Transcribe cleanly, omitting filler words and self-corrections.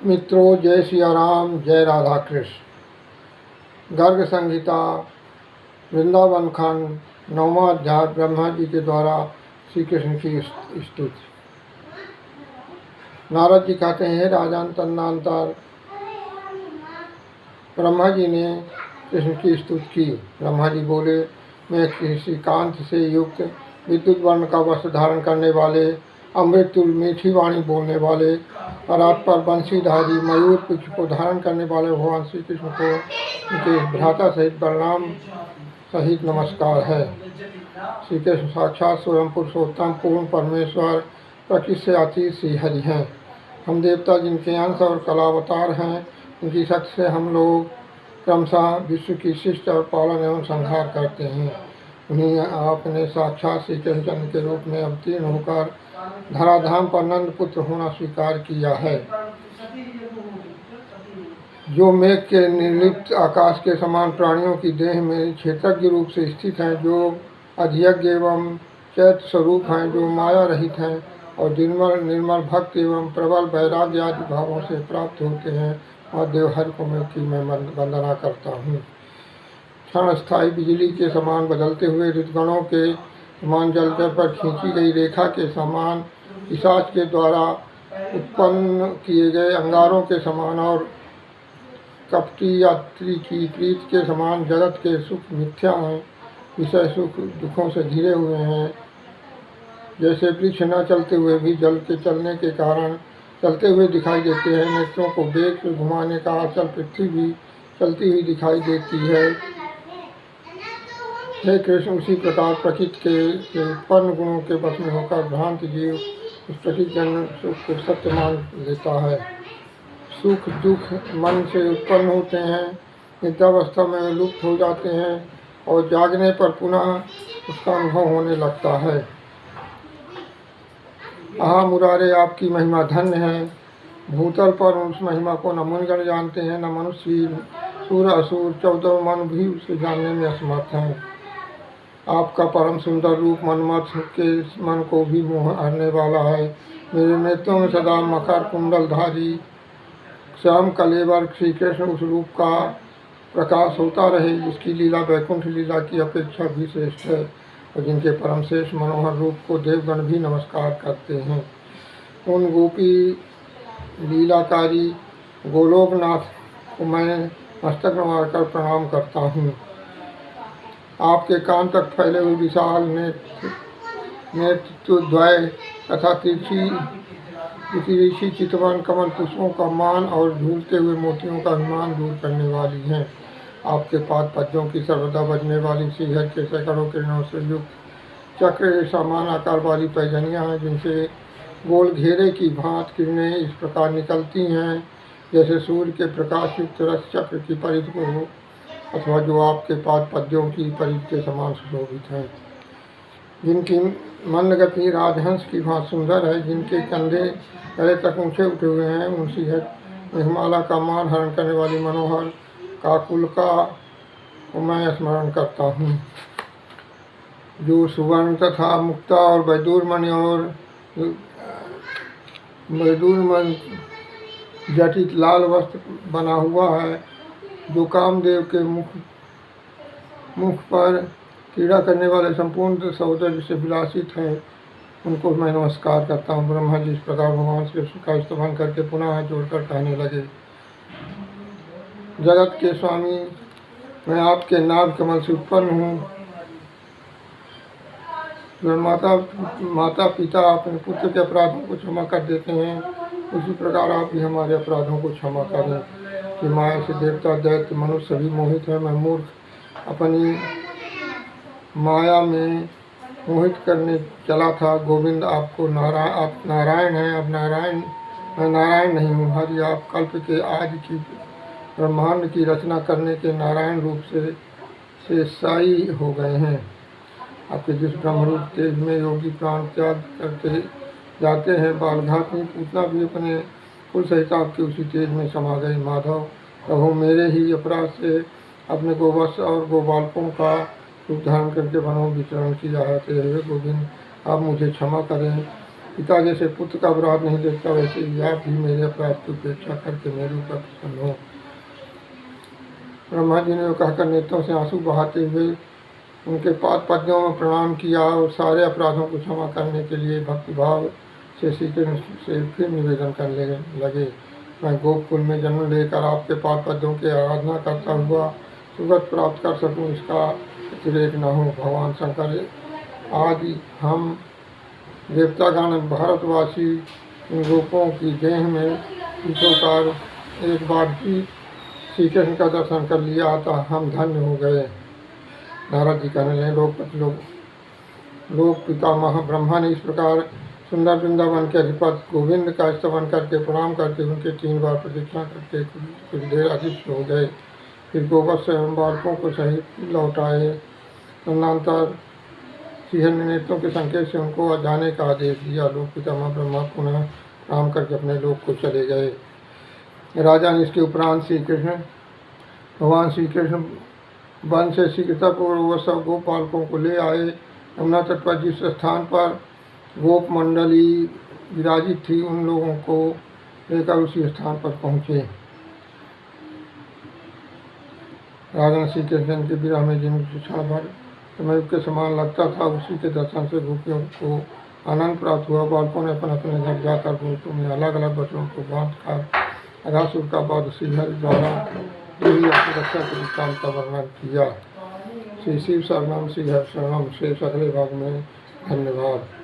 मित्रों, जय सिया राम, जय राधा कृष्ण। गर्ग संहिता वृंदावन खंड 9वां अध्याय ब्रह्मा जी के द्वारा श्री कृष्ण की स्तुति। नारद जी कहते हैं, राजन तन्नांतर ब्रह्मा जी ने कृष्ण की स्तुति की। ब्रह्मा जी बोले, मैं किसी कांत से युक्त विद्युत वर्ण का वस्त्र धारण करने वाले, अमृत तुल्य मीठी वाणी बोलने वाले, परात पर बंशीधारी मयूर पुच्छ को धारण करने वाले भगवान श्री कृष्ण को उनके भ्राता सहित बलराम सहित नमस्कार है। श्री कृष्ण साक्षात स्वयं पुरुषोत्तम पूर्ण परमेश्वर, प्रकृति से अतीत श्री हरि हैं। हम देवता जिनके अंश और कलावतार हैं, उनकी शक्ति से हम लोग क्रमशः विश्व की शिष्ट और पालन एवं संहार करते हैं। उन्हीं आपने साक्षात श्री कृष्णचंद्र के रूप में अवतीर्ण होकर धराधाम पर नंद पुत्र होना स्वीकार किया है। जो मेघ के निर्लिप्त आकाश के समान प्राणियों की देह में क्षेत्रज्ञ रूप से स्थित हैं, जो अधियज्ञ एवं चैत्र स्वरूप हैं, जो माया रहित हैं और निर्मल भक्त एवं प्रबल वैराग्य आदि भावों से प्राप्त होते हैं, और देवहर को मैं वंदना करता हूँ। क्षण स्थायी बिजली के समान बदलते हुए ऋतुगणों के समान जल पर खींची गई रेखा के समान, पिशाच के द्वारा उत्पन्न किए गए अंगारों के समान और कपटी यात्री की प्रीत के समान जगत के सुख मिथ्या हैं, विषय सुख दुखों से घिरे हुए हैं। जैसे वृक्ष न चलते हुए भी जल के चलने के कारण चलते हुए दिखाई देते हैं, नेत्रों को वेग से घुमाने का अचल पृथ्वी भी चलती हुई दिखाई देती है। हे कृष्ण, उसी प्रकार प्रकृति के उत्पन्न गुणों के वश में होकर भ्रांत जीव उस प्रकृति जन्य सुख को सत्य मान लेता है। सुख दुख मन से उत्पन्न होते हैं, निद्रावस्था में वे लुप्त हो जाते हैं और जागने पर पुनः उसका अनुभव होने लगता है। आहा मुरारे, आपकी महिमा धन्य है। भूतल पर उस महिमा को न मुनिगण जानते हैं, न मनुष्य, सूर असुर 14 मन भी उसे जानने में असमर्थ हैं। आपका परम सुंदर रूप मनमथ के मन को भी मोह हरने वाला है। मेरे नेत्रों में सदा मकर कुंडलधारी श्याम कलेवर श्री कृष्ण उस रूप का प्रकाश होता रहे, जिसकी लीला वैकुंठ लीला की अपेक्षा भी श्रेष्ठ है और जिनके परम श्रेष्ठ मनोहर रूप को देवगण भी नमस्कार करते हैं। उन गोपी लीलाकारी गोलोकनाथ को मैं मस्तक नवाकर प्रणाम करता हूँ। आपके कान तक फैले हुए विशाल नेत्रद्वय तथा तिरछी चितवन कमल पुष्पों का मान और झूलते हुए मोतियों का अभिमान दूर करने वाली हैं। आपके पाद पद्यों की सर्वदा बजने वाली श्रीहरि के सैकड़ों किरणों से युक्त चक्र के समान आकार वाली पैजनियाँ हैं, जिनसे गोल घेरे की भांत किरणें इस प्रकार निकलती हैं जैसे सूर्य के प्रकाश युक्त रस चक्र की परिधि को हो, अथवा जो आपके पाद पद्यों की परिधि के समान सुशोभित है। जिनकी मंदगति राजहंस की भांति सुंदर है, जिनके कंधे गले तक ऊंचे उठे हुए हैं, उन श्रीहरि हिमाला का मान हरण करने वाली मनोहर काकुलका को मैं स्मरण करता हूँ। जो सुवर्ण तथा मुक्ता और वैदूर्यमणि जटित लाल वस्त्र बना हुआ है, जो कामदेव के मुख पर क्रीड़ा करने वाले संपूर्ण सौंदर्य से विलासित है, उनको मैं नमस्कार करता हूँ। ब्रह्मा जी इस प्रकार भगवान श्री कृष्ण का स्तवन करके पुनः हाथ जोड़कर कहने लगे, जगत के स्वामी, मैं आपके नाभ कमल से उत्पन्न हूँ। माता पिता अपने पुत्र के अपराधों को क्षमा कर देते हैं, उसी प्रकार आप भी हमारे अपराधों को क्षमा करें। कि माया से देवता दैत्य मनुष्य सभी मोहित हैं। मैं मूर्ख अपनी माया में मोहित करने चला था। गोविंद, आप नारायण हैं। अब मैं नारायण नहीं हूँ। हरि, आप कल्प के आदि की ब्रह्मांड की रचना करने के नारायण रूप से साई हो गए हैं। आपके जिस ब्रह्मरूप तेज में योगी प्राण त्याग करते जाते हैं, बालघात में पूतना भी अपने कुल सहित आपके उसी तेज में समा गए। माधव प्रभु, मेरे ही अपराध से अपने गोवत्स और गोबालकों का रूप धारण करके वनों विचरण किया है। तेरे गोविंद, आप मुझे क्षमा करें। पिता जैसे पुत्र का अपराध नहीं देखता, वैसे ही आप भी मेरे अपराध की उपेक्षा करके मेरे ऊपर प्रसन्न हो। ब्रह्मा जी ने कहकर नेत्रों से आंसू बहाते हुए उनके पाद पद्यों में प्रणाम किया और सारे अपराधों को क्षमा करने के लिए भक्तिभाव से श्री कृष्ण से फिर निवेदन करने लगे। मैं गोकुल में जन्म लेकर आपके पाद पद्यों की आराधना करता हुआ सुगत प्राप्त कर सकूं, इसका अतिरेक न हो। भगवान शंकर आदि हम देवतागण भारतवासी इन रूपों की देह में इस प्रकार एक बार भी श्री कृष्ण का दर्शन कर लिया था, हम धन्य हो गए। नारद जी कहने लगे, लोक पितामह ब्रह्मा ने इस प्रकार सुंदर वृंदावन के अधिपति गोविंद का स्तवन करके प्रणाम करके उनके 3 बार प्रदक्षिणा करके कुछ देर अदृश्य हो गए। फिर गोवत्स एवं बालकों को सहित लौट आए। तदनंतर श्रीहरि ने नेत्रों के संकेत से उनको जाने का आदेश दिया। लोक पितामह ब्रह्मा पुनः प्रणाम करके अपने लोक को चले गए। राजा ने इसके उपरांत भगवान श्री कृष्ण वन से शीघ्रतापूर्वक वह सब गोपालकों को ले आए। यमुना तट पर जिस स्थान पर गोप मंडली विराजित थी, उन लोगों को लेकर उसी स्थान पर पहुँचे। राजा श्री कृष्ण के विरह में जिन क्षण भर समय के समान लगता था, उसी के दर्शन से गोपियों को आनंद प्राप्त हुआ। बालकों ने अपने अपने घर जाकर गोपियों में अलग अलग बच्चों को बांध कर अघासुर का वध श्रीहरि द्वारा देवी अपनी रक्षा के वृत्तांत का वर्णन किया। श्री शिव शरणम श्री हरि शरणम शेष अगले भाग में। धन्यवाद।